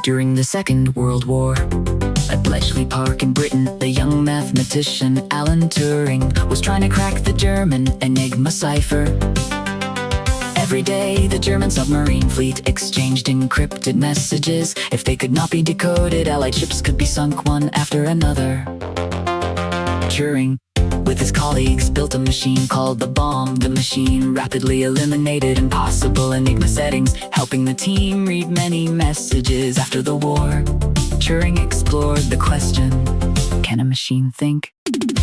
during the Second World War. At Bletchley Park in Britain, the young mathematician Alan Turing was trying to crack the German Enigma cipher. Every day, the German submarine fleet exchanged encrypted messages. If they could not be decoded, Allied ships could be sunk one after another. Turing, with his colleagues, built a machine called the bomb. The machine rapidly eliminated impossible Enigma settings, helping the team read many messages. After the war, Turing explored the question, can a machine think?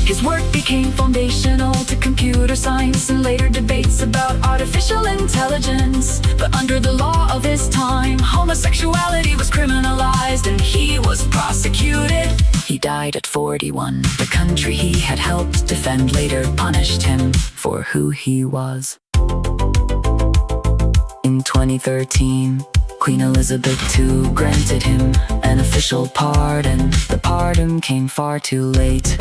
His work became foundational to computer science and later debates about artificial intelligence. But under the law of his time, homosexuality was criminalized and he was prosecuted. He died at 41. The country he had helped defend later punished him for who he was. In 2013, Queen Elizabeth II granted him an official pardon. The pardon came far too late.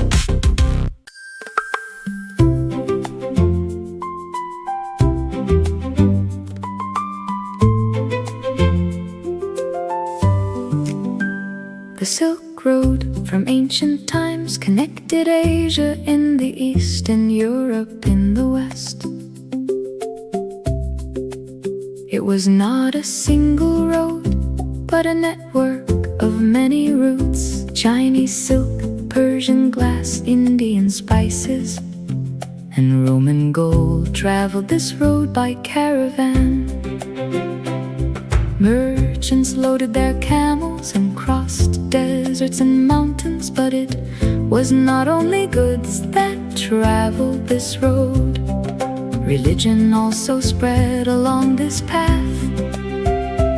The Silk Road from ancient times connected Asia in the east and Europe in the west. It was not a single road, but a network of many routes. Chinese silk, Persian glass, Indian spices, and Roman gold traveled this road by caravan. Merchants loaded their camels and crossed deserts and mountains, but it was not only goods that traveled this road. Religion also spread along this path.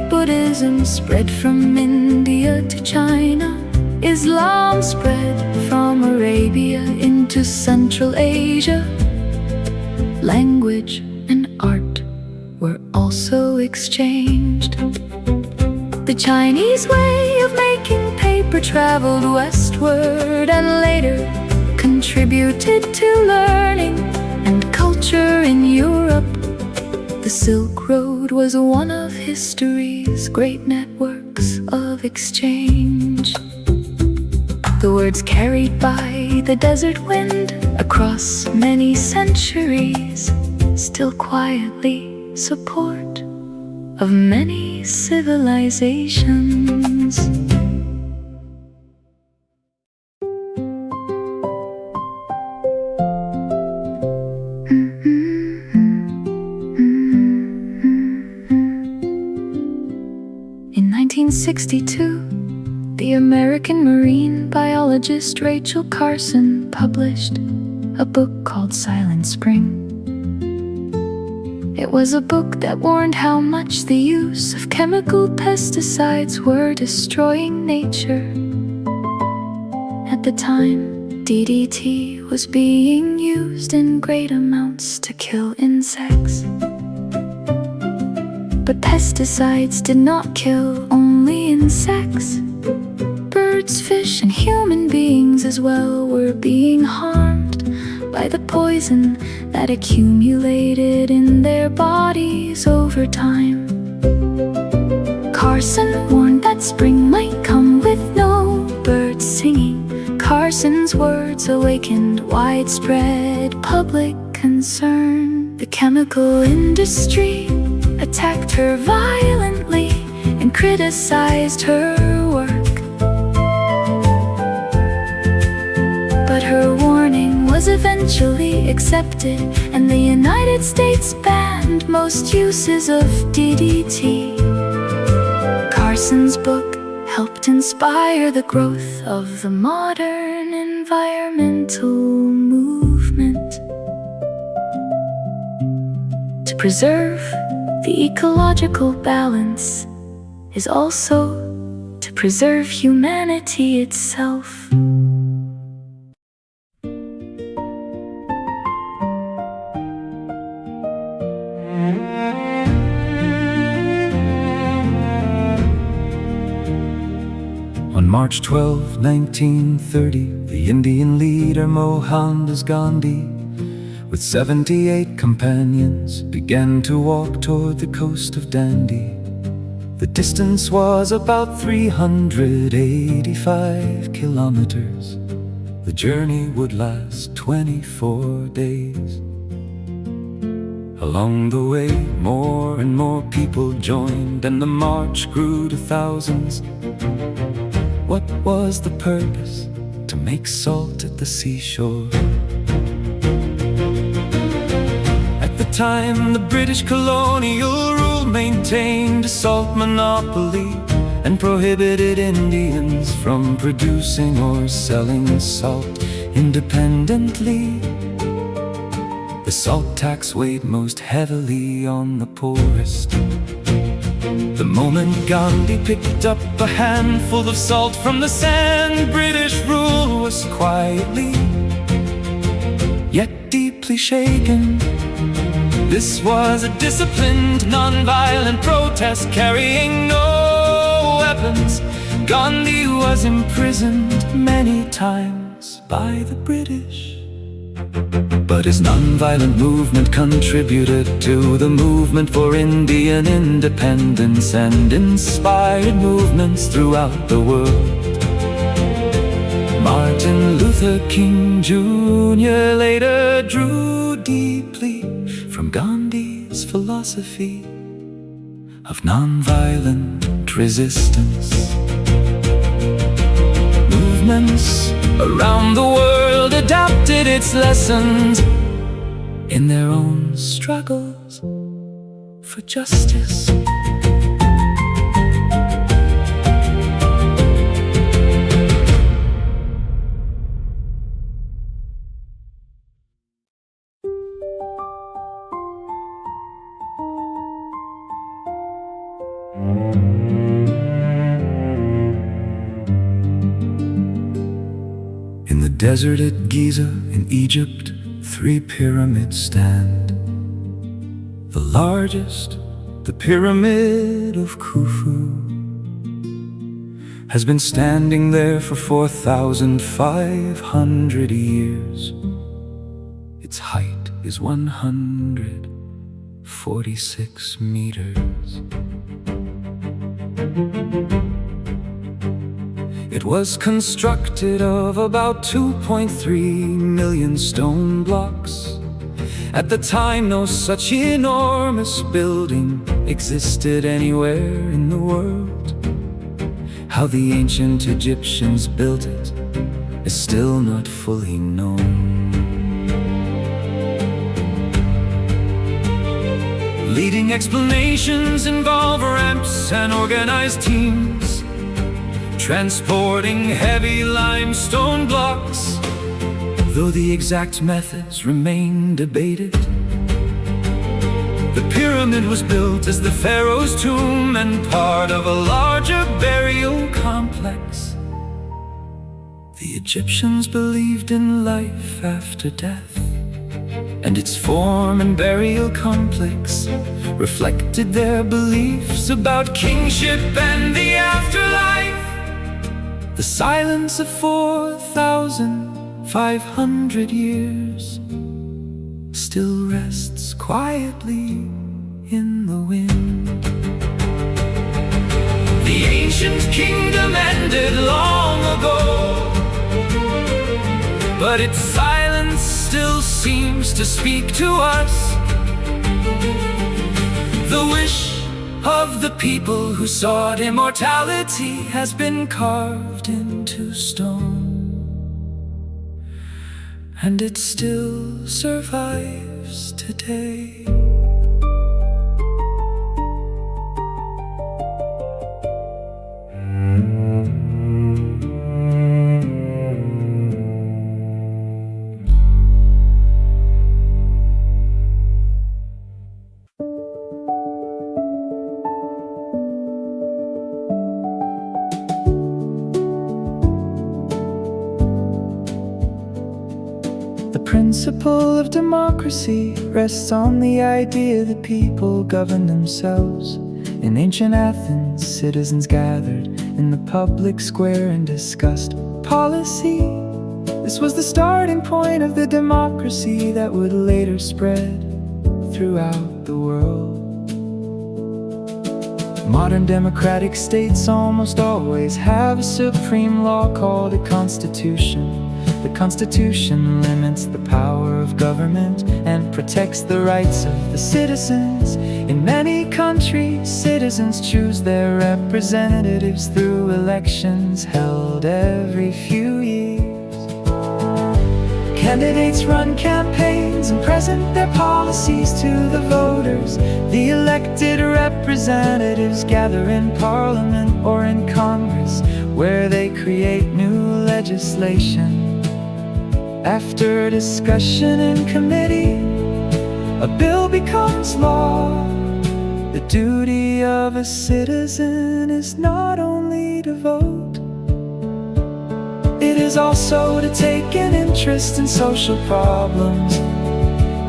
Buddhism spread from India to China. Islam spread from Arabia into Central Asia. Language and art were also exchanged. The Chinese way of making paper traveled westward and later contributed to learning and culture in Europe. The Silk Road was one of history's great networks of exchange. The words carried by the desert wind across many centuries still quietly support of many civilizations. In 1962, the American marine biologist Rachel Carson published a book called Silent Spring. It was a book that warned how much the use of chemical pesticides were destroying nature. At the time, DDT was being used in great amounts to kill insects. But pesticides did not kill only insects. Birds, fish, and human beings as well were being harmed by the poison that accumulated in their bodies over time. Carson warned that spring might come with no birds singing. Carson's words awakened widespread public concern. The chemical industry attacked her violently and criticized her work. But her warning was eventually accepted, and the United States banned most uses of DDT. Carson's book helped inspire the growth of the modern environmental movement. To preserve the ecological balance is also to preserve humanity itself. On March 12, 1930, the Indian leader Mohandas Gandhi, with 78 companions, began to walk toward the coast of Dandi. The distance was about 385 kilometers. The journey would last 24 days. Along the way, more and more people joined, and the march grew to thousands. What was the purpose? To make salt at the seashore. At the time, the British colonial rule maintained a salt monopoly and prohibited Indians from producing or selling salt independently. The salt tax weighed most heavily on the poorest. The moment Gandhi picked up a handful of salt from the sand, British rule was quietly, yet deeply shaken. This was a disciplined, non-violent protest carrying no weapons. Gandhi was imprisoned many times by the British, but his non-violent movement contributed to the movement for Indian independence and inspired movements throughout the world. Martin Luther King Jr. later drew deeply from Gandhi's philosophy of non-violent resistance. Movements around the world adapted its lessons in their own struggles for justice. In the desert at Giza in Egypt, 3 pyramids stand. The largest, the Pyramid of Khufu, has been standing there for 4,500 years. Its height is 146 meters. It was constructed of about 2.3 million stone blocks. At the time, no such enormous building existed anywhere in the world. How the ancient Egyptians built it is still not fully known. Leading explanations involve ramps and organized teams, transporting heavy limestone blocks, though the exact methods remain debated. The pyramid was built as the pharaoh's tomb and part of a larger burial complex. The Egyptians believed in life after death, and its form and burial complex reflected their beliefs about kingship and the afterlife. The silence of 4,500 years still rests quietly in the wind. The ancient kingdom ended long ago, but its silence still seems to speak to us. The wish of the people who sought immortality has been carved into stone, and it still survives today. The principle of democracy rests on the idea that people govern themselves. In ancient Athens, citizens gathered in the public square and discussed policy. This was the starting point of the democracy that would later spread throughout the world. Modern democratic states almost always have a supreme law called a constitution. The Constitution limits the power of government and protects the rights of the citizens. In many countries, citizens choose their representatives through elections held every few years. Candidates run campaigns and present their policies to the voters. The elected representatives gather in Parliament or in Congress, where they create new legislation. After discussion in committee, a bill becomes law. The duty of a citizen is not only to vote, it is also to take an interest in social problems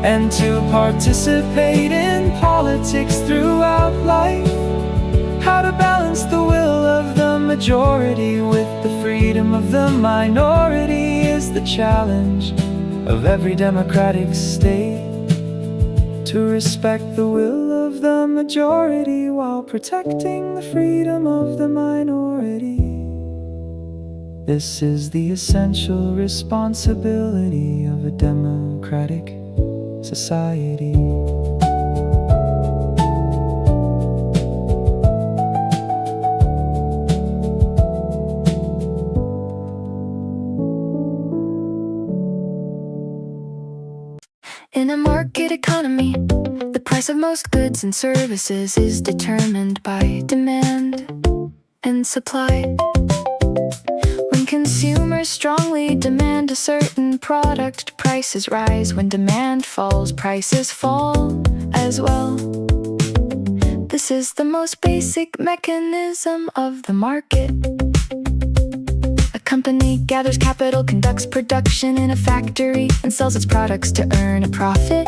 and to participate in politics throughout life. How to balance the will of the majority with the freedom of the minority is the challenge of every democratic state. To respect the will of the majority while protecting the freedom of the minority. This is the essential responsibility of a democratic society. In a market economy, the price of most goods and services is determined by demand and supply. When consumers strongly demand a certain product, prices rise. When demand falls, prices fall as well. This is the most basic mechanism of the market. A company gathers capital, conducts production in a factory, and sells its products to earn a profit.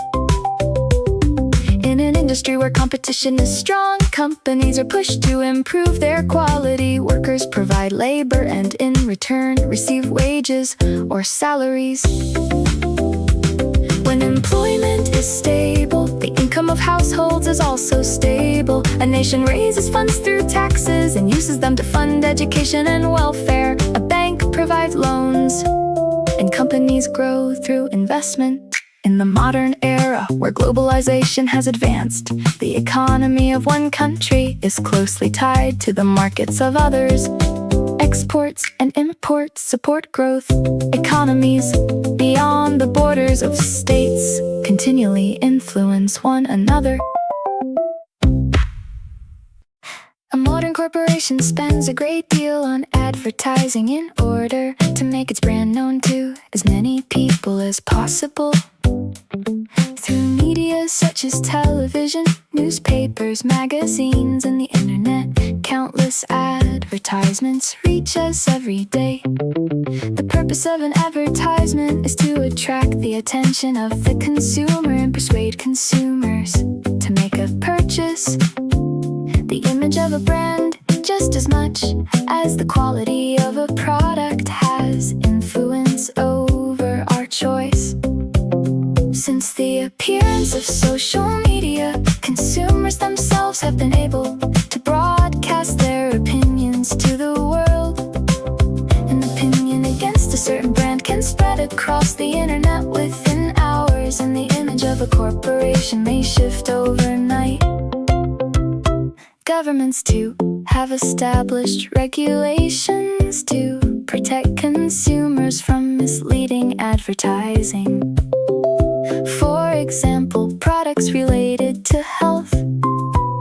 In an industry where competition is strong, companies are pushed to improve their quality. Workers provide labor and in return receive wages or salaries. When employment is stable, the income of households is also stable. A nation raises funds through taxes and uses them to fund education and welfare. A bank provides loans, and companies grow through investment. In the modern era, where globalization has advanced, the economy of one country is closely tied to the markets of others. Exports and imports support growth. Economies beyond the borders of states continually influence one another. A modern corporation spends a great deal on advertising in order to make its brand known to as many people as possible. Through media such as television, newspapers, magazines, and the internet, countless advertisements reach us every day. The purpose of an advertisement is to attract the attention of the consumer and persuade consumers to make a purchase. The image of a brand, just as much as the quality of a product, has influence over our choice. Since the appearance of social media, consumers themselves have been able to broadcast their opinions to the world. An opinion against a certain brand can spread across the internet within hours, and the image of a corporation may shift overnight. Governments too have established regulations to protect consumers from misleading advertising. For example, products related to health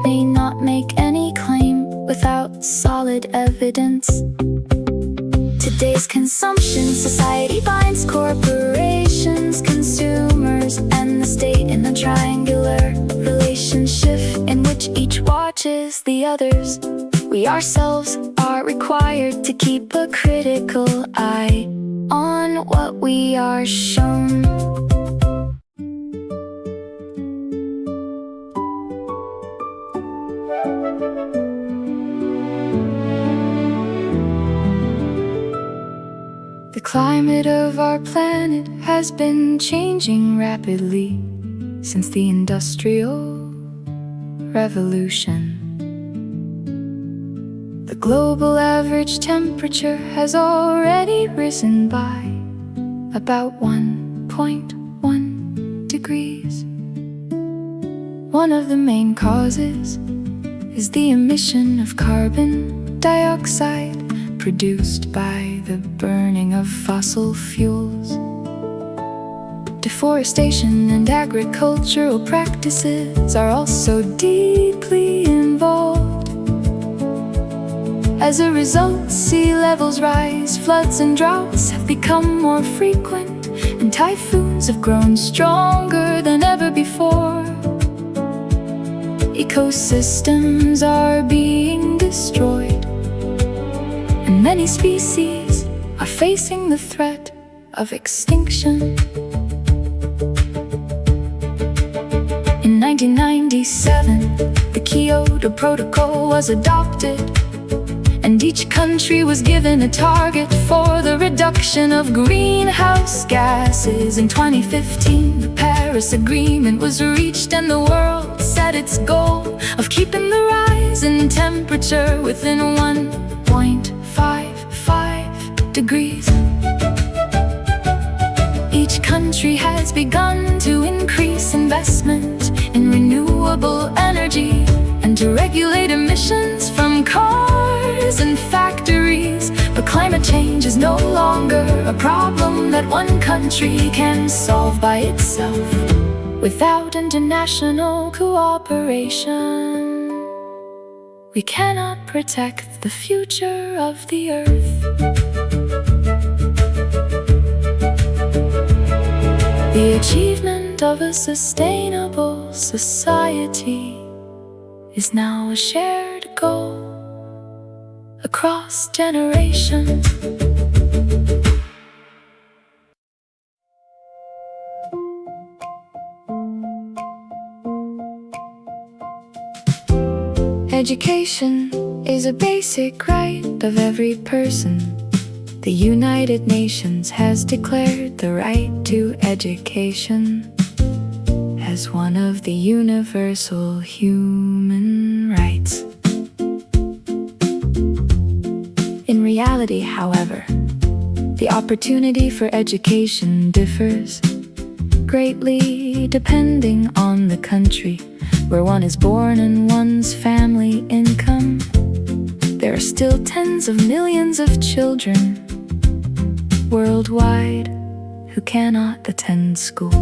may not make any claim without solid evidence. Today's consumption society binds corporations, consumers, and the state in a triangular relationship in which each watches the others. We ourselves are required to keep a critical eye on what we are shown. The climate of our planet has been changing rapidly since the Industrial Revolution. global average temperature has already risen by about 1.1 degrees. One of the main causes is the emission of carbon dioxide produced by the burning of fossil fuels. Deforestation and agricultural practices are also deeply involved. As a result, sea levels rise, floods and droughts have become more frequent, and typhoons have grown stronger than ever before. Ecosystems are being destroyed, and many species are facing the threat of extinction. In 1997, the Kyoto Protocol was adopted, and each country was given a target for the reduction of greenhouse gases. In 2015, the Paris Agreement was reached, and the world set its goal of keeping the rise in temperature within 1.55 degrees. Each country has begun to increase investment in renewable energy and to regulate emissions from cars and factories. But climate change is no longer a problem that one country can solve by itself. Without international cooperation, we cannot protect the future of the earth. The achievement of a sustainable society is now a shared goal across generations. Education is a basic right of every person. The United Nations has declared the right to education as one of the universal human rights. In reality, however, the opportunity for education differs greatly depending on the country where one is born and one's family income. There are still tens of millions of children worldwide who cannot attend school.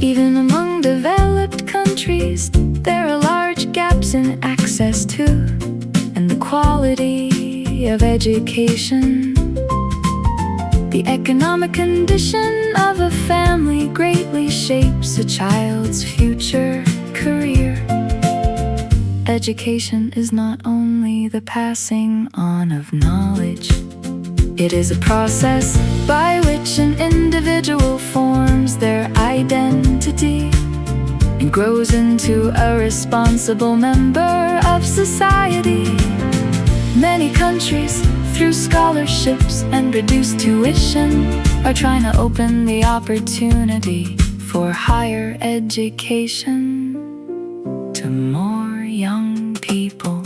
Even among developed countries, there are large gaps in access to and the quality of education. The economic condition of a family greatly shapes a child's future career. Education is not only the passing on of knowledge, it is a process by which an individual forms their identity and grows into a responsible member of society. Many countries, through scholarships and reduced tuition, are trying to open the opportunity for higher education to more young people.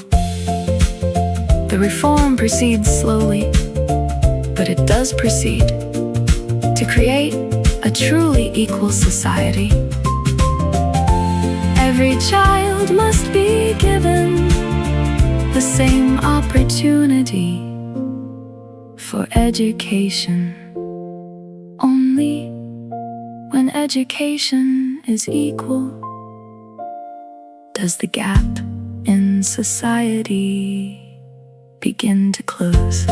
The reform proceeds slowly, but it does proceed to create a truly equal society. Every child must be given the same opportunity for education. Only when education is equal does the gap in society begin to close.